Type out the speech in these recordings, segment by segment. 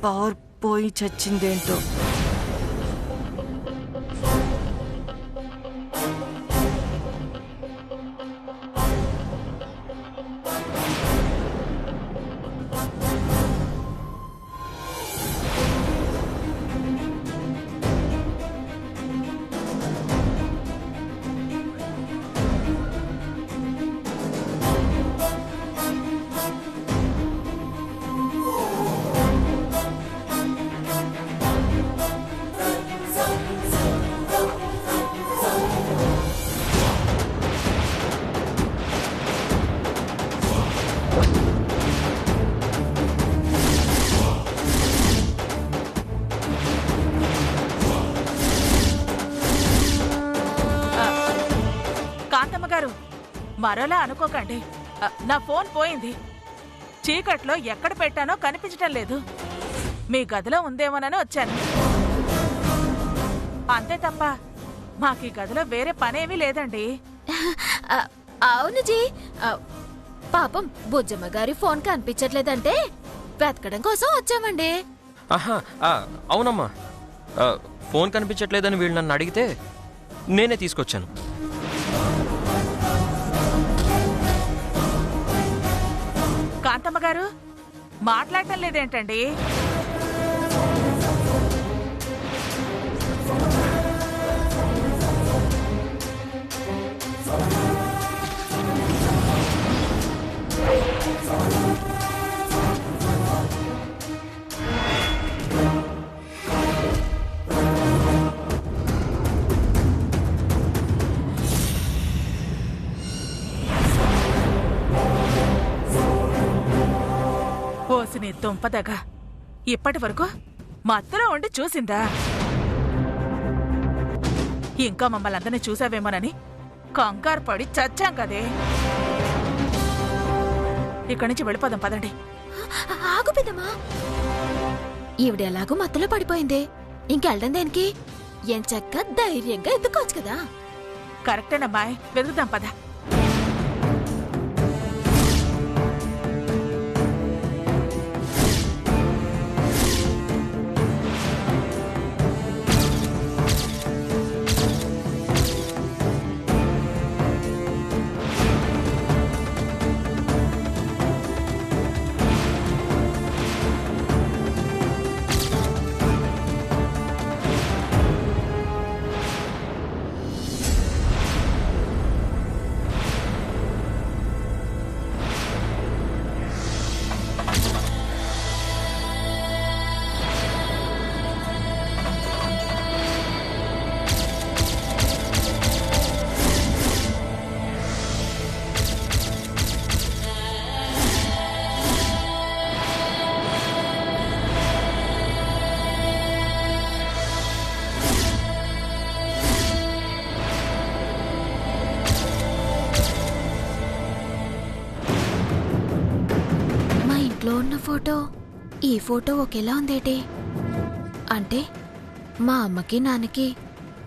Power పోయి చచ్చిందేంటో. మరోలా అనుకోకండి, నా ఫోన్ పోయింది. చీకట్లో ఎక్కడ పెట్టానో కనిపించటం లేదు. మీ గదిలో ఉందేమోనని వచ్చాను, అంతే తప్ప మాకీ గదిలో వేరే పనేమీ లేదండి. అవును జీ, పాపం బుజ్జమ్మ గారి ఫోన్ కనిపించట్లేదంటే వెతకడం కోసం వచ్చామండి. అవునమ్మా, ఫోన్ కనిపించట్లేదని వీళ్ళు నన్ను అడిగితే నేనే తీసుకొచ్చాను. కాంతమ్మ గారు మాట్లాడటం లేదేంటండి? పోసిని దుంపదగా ఇప్పటి వరకు మత్తులో ఉండి చూసిందా? ఇంకా మమ్మల్ని అందరినీ చూసావేమోనని కంగారు పడి చచ్చాం కదే. ఇక్కడి నుంచి వెళ్ళిపోదాం పదండి. ఆగు పెద్దమ్మా, ఈవిడెలాగూ మత్తులో పడిపోయింది, ఇంకెళ్ళడం దేనికి? ఎంచక్క ధైర్యంగా ఎత్తుకోవచ్చు కదా. కరెక్టేనమ్మాయి, వెతుకుదాం పద. ఉన్న ఫోటో ఈ ఫోటో ఒకేలా ఉందేటి? అంటే మా అమ్మకి నాన్నకి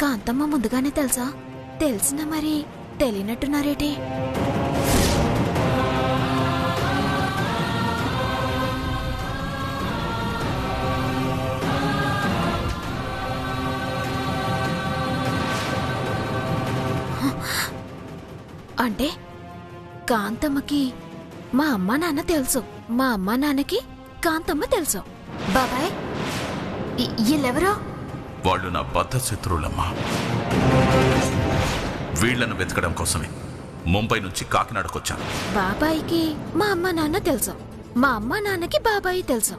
కాంతమ్మ ముందుగానే తెలుసా? తెలిసినా మరి తెలియనట్టున్నారేటి? అంటే కాంతమ్మకి మా అమ్మ నాన్న తెలుసు, మా అమ్మ నాన్నకి కాంతమ్మ తెలుసు. బాబాయ్, వీళ్ళెవరో? వాళ్ళు నా బద్ధ శత్రువులమ్మా. వీళ్లను వెతకడం కోసమే ముంబై నుంచి కాకినాడకొచ్చాను. బాబాయికి మా అమ్మ నాన్న తెలుసు, మా అమ్మ నాన్నకి బాబాయి తెలుసు.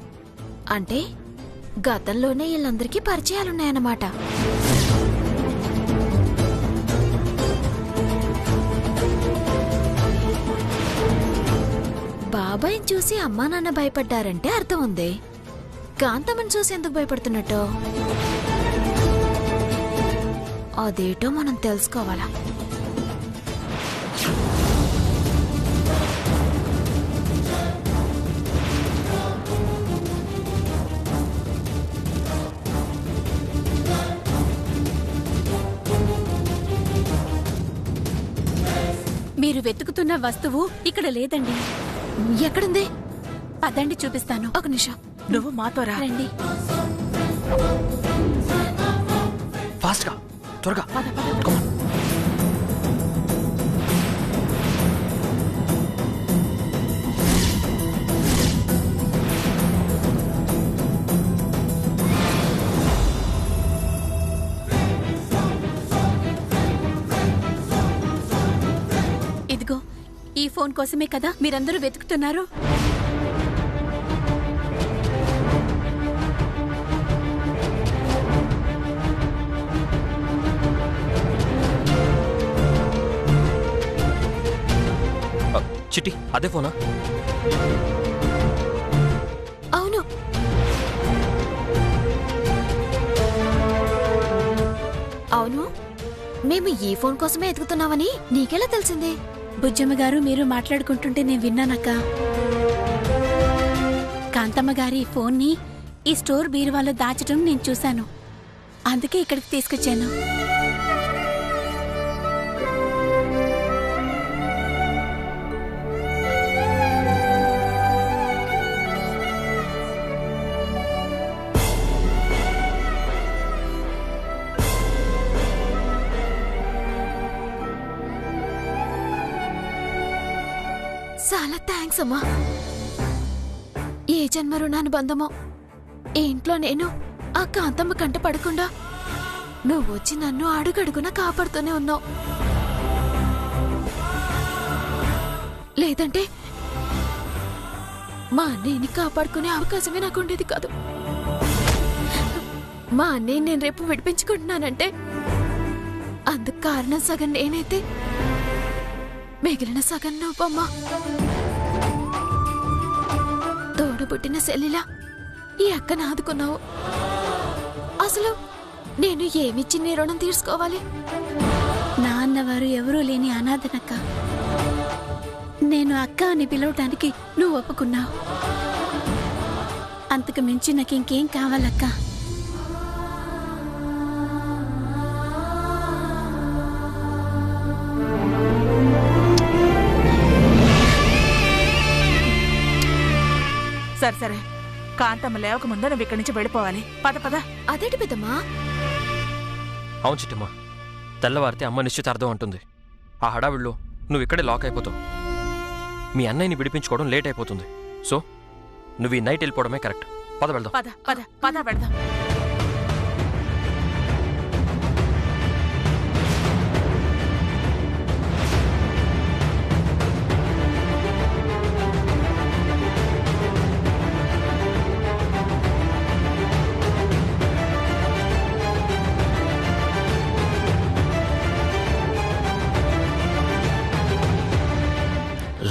అంటే గతంలోనే వీళ్ళందరికీ పరిచయాలున్నాయన్నమాట. బాబాయిని చూసి అమ్మా నాన్న భయపడ్డారంటే అర్థం ఉంది. కాంతమ్మని చూసి ఎందుకు భయపడుతున్నట్టు అదేటో మనం తెలుసుకోవాలా. మీరు వెతుకుతున్న వస్తువు ఇక్కడ లేదండి. ఎక్కడుంది? పదండి చూపిస్తాను. ఒక నిమిషం. నువ్వు మాతో రా. రండి. ఫాస్ట్గా త్వరగా పద, పద. Come on. ఇదిగో ఈ ఫోన్ కోసమే కదా మీరందరూ వెతుకుతున్నారు. చిట్టి అదే ఫోనా? అవును. అవును, మేము ఈ ఫోన్ కోసమే ఎదుగుతున్నామని నీకెలా తెలిసింది? బుజ్జమ్మ గారు మీరు మాట్లాడుకుంటుంటే నేను విన్నానక్క. కాంతమ్మ గారి ఫోన్ని ఈ స్టోర్ బీరువాలో దాచడం నేను చూశాను. అందుకే ఇక్కడికి తీసుకొచ్చాను. చాలా థ్యాంక్స్ అమ్మా. ఏ జన్మ రుణానుబంధమో. ఈ ఇంట్లో నేను ఆ కాంతమ్మ కంట పడకుండా నువ్వు వచ్చి నన్ను అడుగడుగునా కాపాడుతూనే ఉన్నావు. లేదంటే మా అన్నయ్యని కాపాడుకునే అవకాశమే నాకు ఉండేది కాదు. మా అన్నయ్య నేను రేపు విడిపించుకుంటున్నానంటే అందుకు కారణం సగం నేనైతే మిగిలిన సగం నువ్వమ్మా. తోడబుట్టిన సెల్లిలా ఈ అక్కను ఆదుకున్నావు. అసలు నేను ఏమిచ్చి నీ రుణం తీర్చుకోవాలి? నా అన్నవారు ఎవరూ లేని అనాథనక్క. నేను అక్క అని పిలవటానికి నువ్వు ఒప్పుకున్నావు. అంతకు మించి నాకు ఇంకేం కావాలక్క? సరే సరే, కాంతమ్మ లేవక ముందు నువ్వు ఇక్కడి నుంచి వెళ్ళిపోవాలి. పద పద. అదేంటి పెద్దమ్మా? అవును చిట్టమ్మా, తెల్లవారితే అమ్మ నిశ్చితార్థం అంటుంది. ఆ హడావిడిలో నువ్వు ఇక్కడే లాక్ అయిపోతావు. మీ అన్నయ్యని విడిపించుకోవడం లేట్ అయిపోతుంది. సో నువ్వు ఈ నైట్ వెళ్ళిపోవడమే కరెక్ట్. పద వెళ్దాం. పద పద పద వెళ్దాం.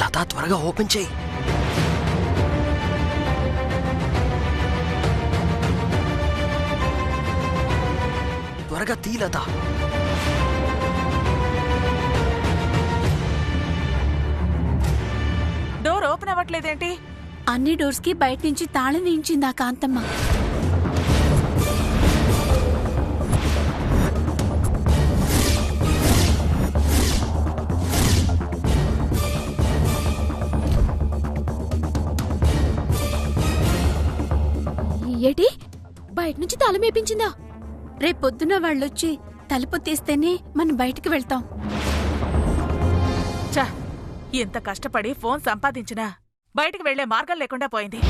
లతా త్వరగా ఓపెన్ చేయి. త్వరగా తీ లత. Door open అవ్వట్లేదేంటి? అన్ని డోర్స్ కి బయట నుంచి తాళం వేయించింది ఆ కాంతమ్మ. ఏటి బయట నుంచి తాళం వేపించిందా? రేపొద్దున వాళ్ళొచ్చి తలుపు తీస్తేనే మనం బయటికి వెళ్తాం. చా, ఇంత కష్టపడి ఫోన్ సంపాదించినా బయటికి వెళ్లే మార్గం లేకుండా పోయింది.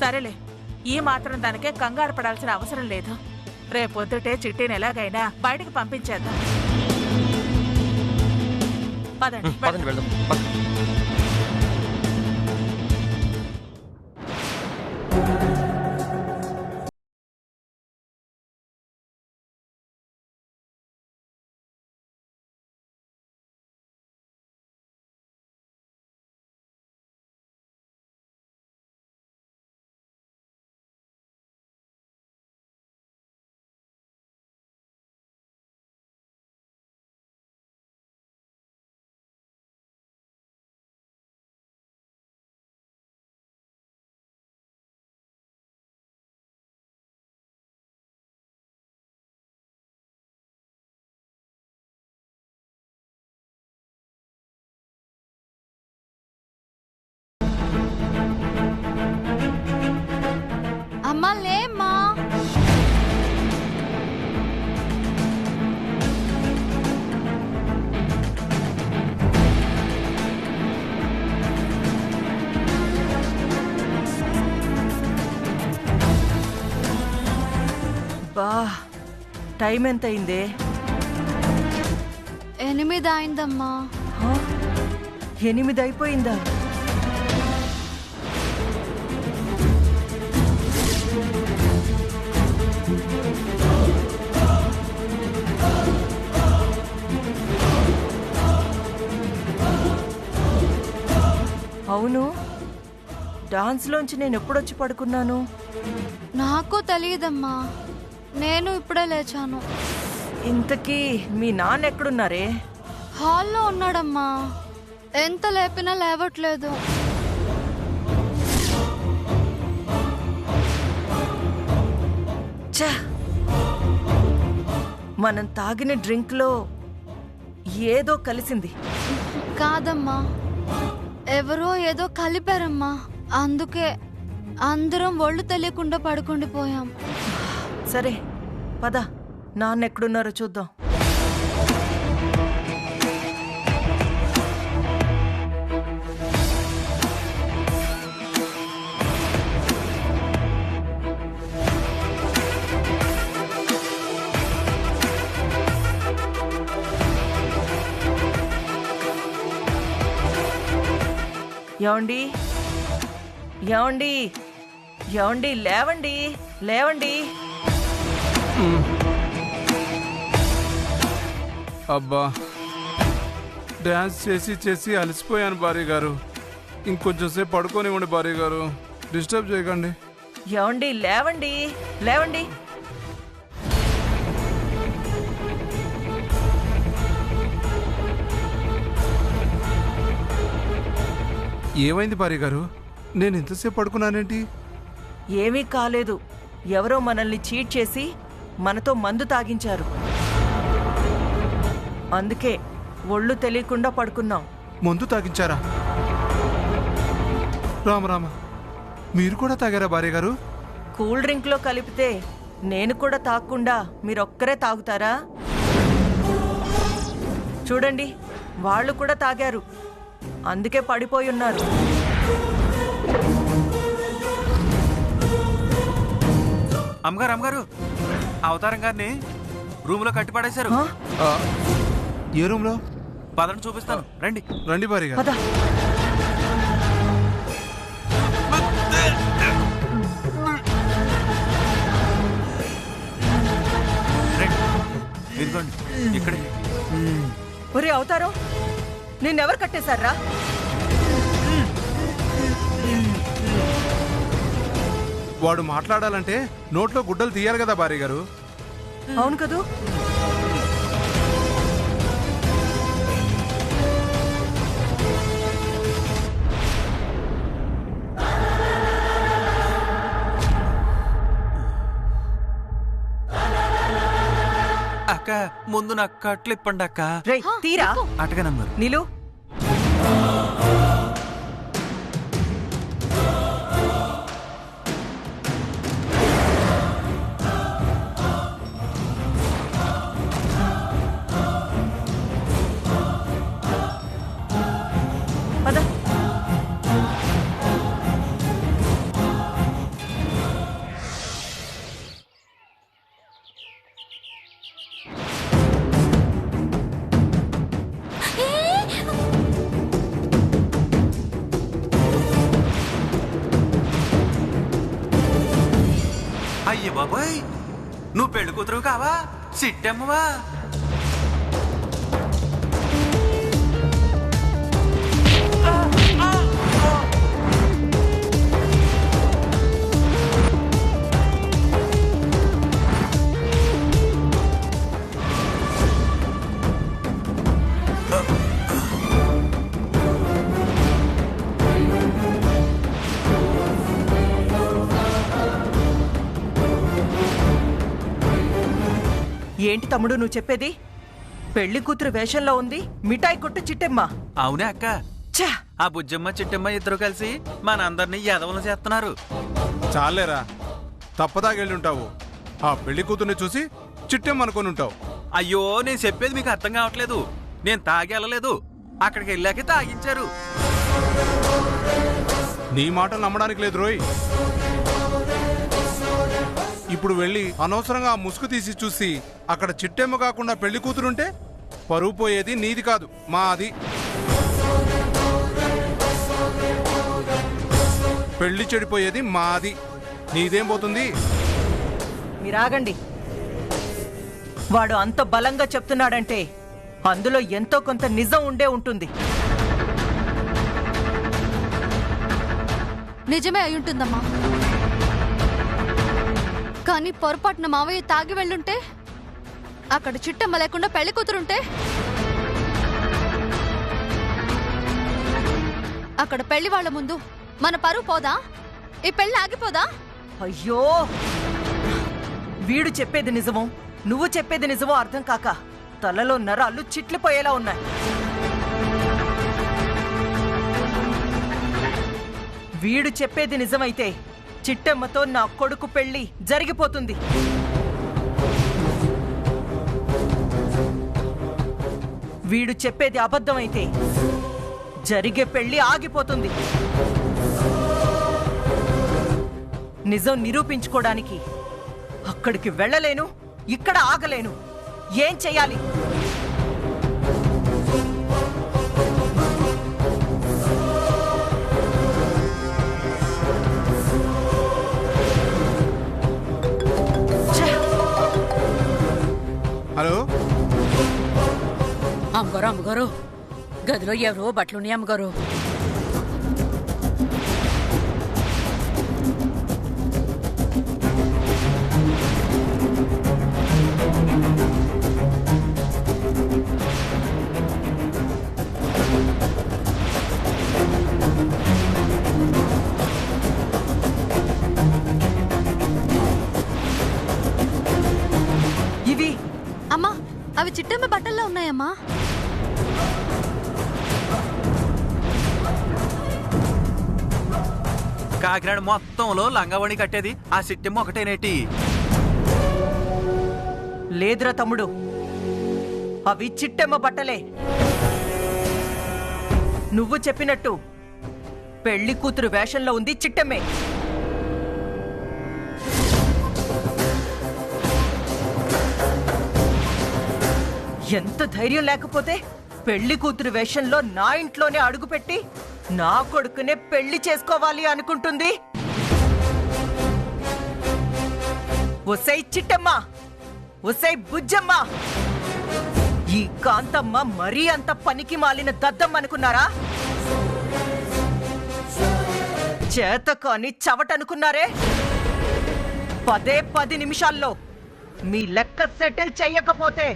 సరేలే, ఈ మాత్రం దానికే కంగారు పడాల్సిన అవసరం లేదు. రేపొద్దుటే చిట్టిని ఎలాగైనా బయటికి పంపించేద్దాం. పదండి పదండి వెళ్దాం. పద. అమ్మా లేమ్మా. బా టైం ఎంత అయిందే? 8 అయిందమ్మా. 8 అయిపోయిందా? అవును, డాన్స్లోంచి నేను ఎప్పుడొచ్చి పడుకున్నాను? నాకు తెలియదమ్మా, నేను ఇప్పుడే లేచాను. ఇంతకీ మీ నాన్న ఎక్కడున్నారే? హాల్లో ఉన్నాడమ్మా, ఎంత లేపినా లేవట్లేదు. ఛ! మనం తాగిన డ్రింక్లో ఏదో కలిసింది. కాదమ్మా, ఎవరో ఏదో కలిపారమ్మా, అందుకే అందరం ఒళ్ళు తెలియకుండా పడుకుండిపోయాం. సరే పద, నాన్న ఎక్కడున్నారో చూద్దాం. ఏమండి, ఏమండి, ఏమండి, లేవండి, లేవండి. అబ్బా, డ్యాన్స్ చేసి చేసి అలసిపోయాను భార్య గారు. ఇంకొంచెం సేపు పడుకోనివ్వండి భార్య గారు, డిస్టర్బ్ చేయకండి. ఏమండి, లేవండి, లేవండి. ఏమైంది భార్య గారు? నేను ఇంతసేపు పడుకున్నానేంటి? ఏమీ కాలేదు, ఎవరో మనల్ని చీట్ చేసి మనతో మందు తాగించారు. అందుకే ఒళ్ళు తెలియకుండా పడుకున్నాం. మందు తాగించారా? రామ, మీరు కూడా తాగారా భార్య గారు? కూల్ డ్రింక్లో కలిపితే నేను కూడా తాగకుండా మీరొక్కరే తాగుతారా? చూడండి, వాళ్ళు కూడా తాగారు, అందుకే పడిపోయి ఉన్నారు. అమ్మగారు, అవతారం గారిని రూమ్లో కట్టి పడేశారు. ఏ రూమ్లో? పదండి చూపిస్తాను, రండి. రండి భార్య గారు. పద. ఇదిగోండి ఇక్కడే. ఒరే అవతారం, నిన్నెవరు కట్టేశారా? వాడు మాట్లాడాలంటే నోట్లో గుడ్డలు తీయాలి కదా భార్య గారు. అవును కదూ. అక్క, ముందు నాకు కట్లు ఇప్పండి అక్క. రేయ్, తీరా. అటకనమ్మరు నీలు. పద. అయ్య బాబాయ్, నువ్వు పెళ్లి కూతురు కావా? సిట్టమ్మవా? ఏంటి తమ్ముడు నువ్వు చెప్పేది? పెళ్లి కూతురు వేషంలో ఉంది మిఠాయి కొట్టు చిట్టెమ్మ. అవునే అక్క, ఛ! ఆ బుజ్జమ్మ చిట్టమ్మ ఇద్దరు కలిసి మనందరినీ ఎదవలు చేస్తున్నారు. చాలేరా, తప్పదాగెళ్ళి ఉంటావు. ఆ పెళ్లి కూతుర్ని చూసి చిట్టెమ్మనుకొని ఉంటావు. అయ్యో నేను చెప్పేది మీకు అర్థం కావట్లేదు. నేను తాగి వెళ్ళలేదు, అక్కడికి వెళ్ళాకే తాగించారు. నీ మాటలు నమ్మడానికి లేదు రోయ్. ఇప్పుడు వెళ్ళి అనవసరంగా ఆ ముసుగు తీసి చూసి అక్కడ చిట్టెమ్మ కాకుండా పెళ్లి కూతురుంటే పరువు పోయేది నీది కాదు, మాది. పెళ్లి చెడిపోయేది మాది, నీదేం పోతుంది? మీరాగండి. వాడు అంత బలంగా చెప్తున్నాడంటే అందులో ఎంతో కొంత నిజం ఉండే ఉంటుంది. నిజమే అయ్యుంటుందమ్మా. కానీ పొరపాటున మావయ్య తాగి వెళ్ళుంటే, అక్కడ చిట్టమ్మ లేకుండా పెళ్లి కూతురుంటే, అక్కడ పెళ్లి వాళ్ళ ముందు మన పరువు పోదా? ఈ పెళ్లి ఆగిపోదా? అయ్యో, వీడు చెప్పేది నిజమో నువ్వు చెప్పేది నిజమో అర్థం కాక తలలో నరాలు చిట్లిపోయేలా ఉన్నాయి. వీడు చెప్పేది నిజమైతే చిట్టమ్మతో నా కొడుకు పెళ్లి జరిగిపోతుంది. వీడు చెప్పేది అబద్ధమైతే జరిగే పెళ్లి ఆగిపోతుంది. నిజం నిరూపించుకోవడానికి అక్కడికి వెళ్ళలేను, ఇక్కడ ఆగలేను. ఏం చెయ్యాలి? హలో అమ్మగారు అమ్మగారు, గదిలో ఎవరో బట్టలున్నాయి అమ్మగారు. ఇవి అమ్మా, అవి చిట్టమ్మ బట్టల్లో ఉన్నాయమ్మా. కాకినాడ మొత్తంలో లంగావణి కట్టేది ఆ సిట్టెమ్మ ఒకటేనేటి? లేదురా తమ్ముడు, అవి చిట్టెమ్మ బట్టలే. నువ్వు చెప్పినట్టు పెళ్లి కూతురు వేషంలో ఉంది చిట్టెమ్మే. ఎంత ధైర్యం లేకపోతే పెళ్లి కూతురు వేషంలో నా ఇంట్లోనే అడుగుపెట్టి నా కొడుకునే పెళ్లి చేసుకోవాలి అనుకుంటుంది? ఒసై చిట్టమ్మ, ఒసై బుజ్జమ్మ, ఈ కాంతమ్మ మరీ అంత పనికి మాలిన దద్దమ్మనుకున్నారా? చేత కాని చవటనుకున్నారే? 10 నిమిషాల్లో మీ లెక్క సెటిల్ చెయ్యకపోతే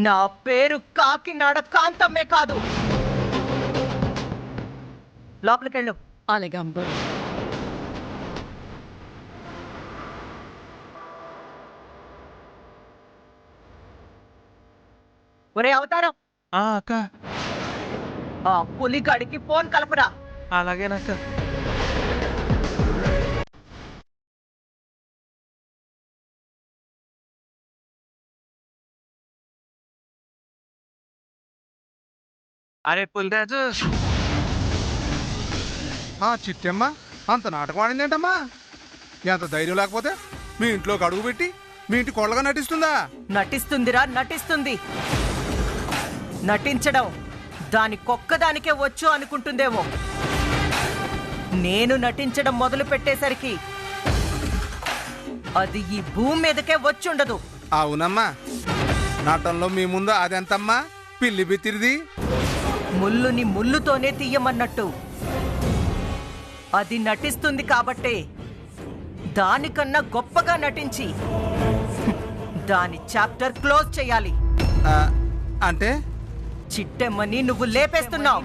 నా పేరు కాకినాడ కాంతమ్మే కాదు. లోపలికెళ్ళు. అలాగే అమ్మగారు. ఒరే అవతారం, అక్క. ఆ పులిగాడికి ఫోన్ కలపరా. అలాగేనక్క. అరే పులిరాజు, ఆ చిట్టెమ్మ అంత నాటకం ఆడిందేంటమ్మా? ఎంత ధైర్యం లేకపోతే మీ ఇంట్లోకి అడుగు పెట్టి మీ ఇంటి కొళ్ళగా నటిస్తుందా? నటిస్తుందిరా, నటిస్తుంది. నటించడం దానికొక్కదానికే వచ్చు అనుకుంటుందేమో. నేను నటించడం మొదలు పెట్టేసరికి అది ఈ భూమి మీదకే వచ్చుండదు. అవునమ్మా, నటనలో మీ ముందు అదెంతమ్మా పిల్లి బిత్తిరిది. ముల్లుని ముల్లుతోనే తీయమన్నట్టు అది నటిస్తుంది కాబట్టే దానికన్నా గొప్పగా నటించి దాని చాప్టర్ క్లోజ్ చేయాలి. అంటే చిట్టెమ్మని నువ్వు లేపేస్తున్నావు.